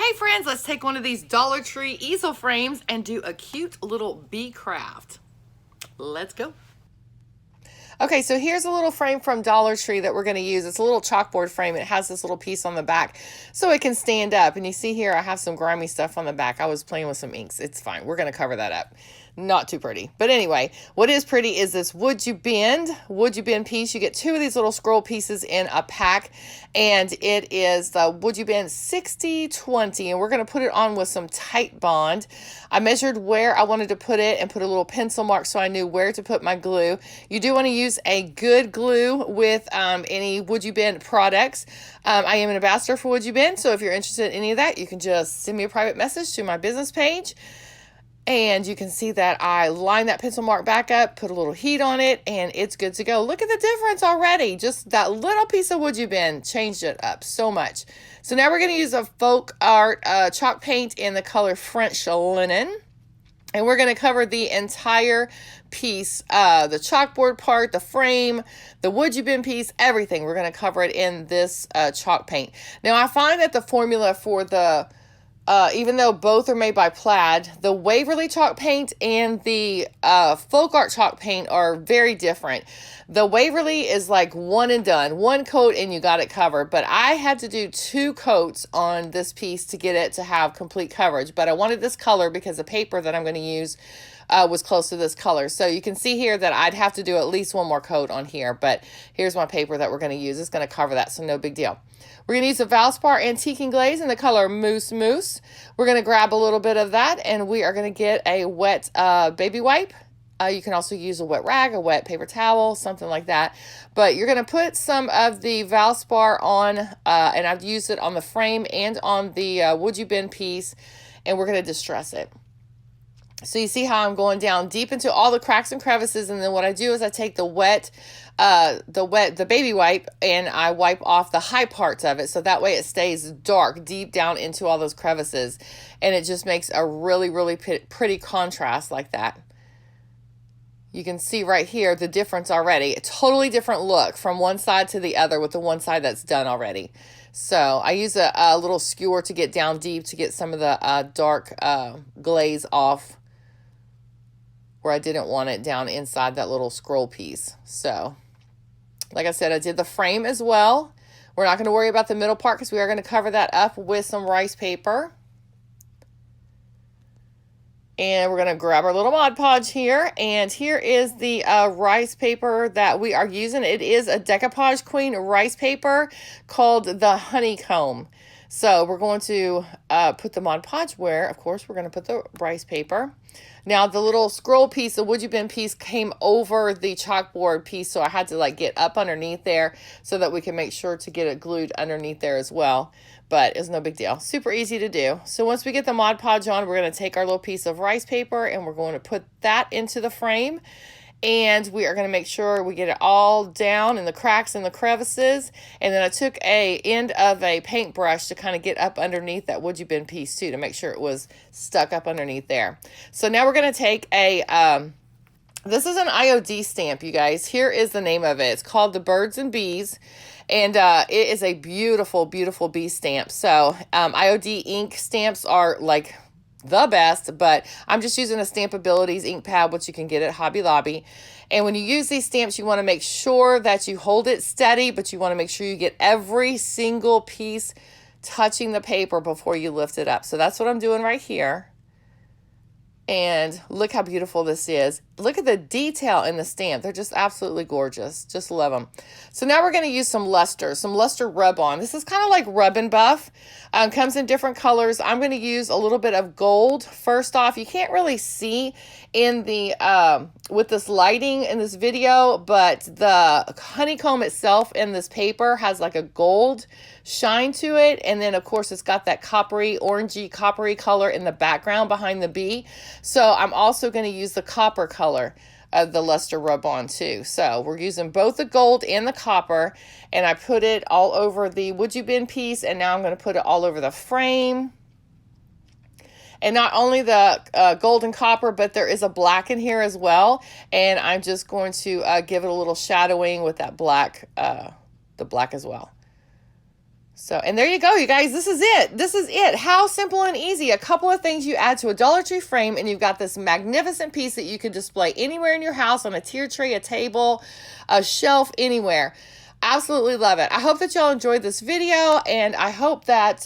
Hey friends, let's take one of these Dollar Tree easel frames and do a cute little bee craft. Let's go. Okay, so here's a little frame from Dollar Tree that we're going to use. It's a little chalkboard frame. It has this little piece on the back so it can stand up. And you see here I have some grimy stuff on the back. I was playing with some inks. It's fine. We're going to cover that up. Not too pretty. But anyway, what is pretty is this Would You Bend piece. You get two of these little scroll pieces in a pack. And it is the Would You Bend 60-20. And we're going to put it on with some tight bond. I measured where I wanted to put it and put a little pencil mark so I knew where to put my glue. You do want to use a good glue with any Would You Bend products. I am an ambassador for Would You Bend, so if you're interested in any of that, you can just send me a private message to my business page. And you can see that I line that pencil mark back up, put a little heat on it, and it's good to go. Look at the difference already. Just that little piece of Would You Bend changed it up so much. So now we're going to use a folk art chalk paint in the color French linen. And we're going to cover the entire piece, the chalkboard part, the frame, the Would You Bend piece, everything. We're going to cover it in this chalk paint. Now, I find that the formula for the even though both are made by Plaid, the Waverly chalk paint and the folk art chalk paint are very different. The Waverly is like one and done, one coat and you got it covered. But I had to do 2 coats on this piece to get it to have complete coverage. But I wanted this color because the paper that I'm going to use was close to this color. So you can see here that I'd have to do at least one more coat on here. But here's my paper that we're going to use. It's going to cover that, so no big deal. We're going to use a Valspar Antiquing Glaze in the color Moose Moose. We're going to grab a little bit of that, and we are going to get a wet baby wipe. You can also use a wet rag, a wet paper towel, something like that. But you're going to put some of the Valspar on, and I've used it on the frame and on the Would You Bend piece, and we're going to distress it. So you see how I'm going down deep into all the cracks and crevices, and then what I do is I take the baby wipe, and I wipe off the high parts of it, so that way it stays dark deep down into all those crevices, and it just makes a really, really pretty contrast like that. You can see right here the difference already. A totally different look from one side to the other with the one side that's done already. So I use a little skewer to get down deep to get some of the dark glaze off where I didn't want it down inside that little scroll piece. So, like I said, I did the frame as well. We're not going to worry about the middle part because we are going to cover that up with some rice paper. And we're going to grab our little Mod Podge here. And here is the rice paper that we are using. It is a Decoupage Queen rice paper called the Honeycomb. So we're going to put the Mod Podge where, of course, we're going to put the rice paper. Now, the little scroll piece, the Would You Bend piece, came over the chalkboard piece, so I had to get up underneath there so that we can make sure to get it glued underneath there as well. But it's no big deal. Super easy to do. So once we get the Mod Podge on, we're going to take our little piece of rice paper and we're going to put that into the frame. And we are going to make sure we get it all down in the cracks and the crevices. And then I took a end of a paintbrush to kind of get up underneath that Would You Bend piece too, to make sure it was stuck up underneath there. So now we're going to take a, this is an IOD stamp, you guys. Here is the name of it. It's called the Birds and Bees. And it is a beautiful, beautiful bee stamp. So IOD ink stamps are like the best, but I'm just using a Stampabilities ink pad, which you can get at Hobby Lobby. And when you use these stamps, you want to make sure that you hold it steady, but you want to make sure you get every single piece touching the paper before you lift it up. So that's what I'm doing right here. And look how beautiful this is. Look at the detail in the stamp. They're just absolutely gorgeous. Just love them. So now we're going to use some luster rub-on. This is kind of like Rub and Buff. Comes in different colors. I'm going to use a little bit of gold. First off, you can't really see in the with this lighting in this video, but the honeycomb itself in this paper has like a gold shine to it. And then, of course, it's got that coppery, orangey, coppery color in the background behind the bee. So I'm also going to use the copper color of the luster rub-on too. So we're using both the gold and the copper, and I put it all over the Would You Bend piece, and now I'm going to put it all over the frame. And not only the gold and copper, but there is a black in here as well, and I'm just going to give it a little shadowing with that black, the black as well. So, and there you go, you guys. This is it. This is it. How simple and easy. A couple of things you add to a Dollar Tree frame, and you've got this magnificent piece that you could display anywhere in your house, on a tier tree, a table, a shelf, anywhere. Absolutely love it. I hope that y'all enjoyed this video, and I hope that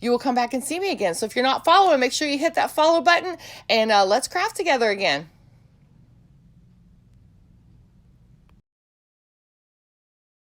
you will come back and see me again. So if you're not following, make sure you hit that follow button, and let's craft together again.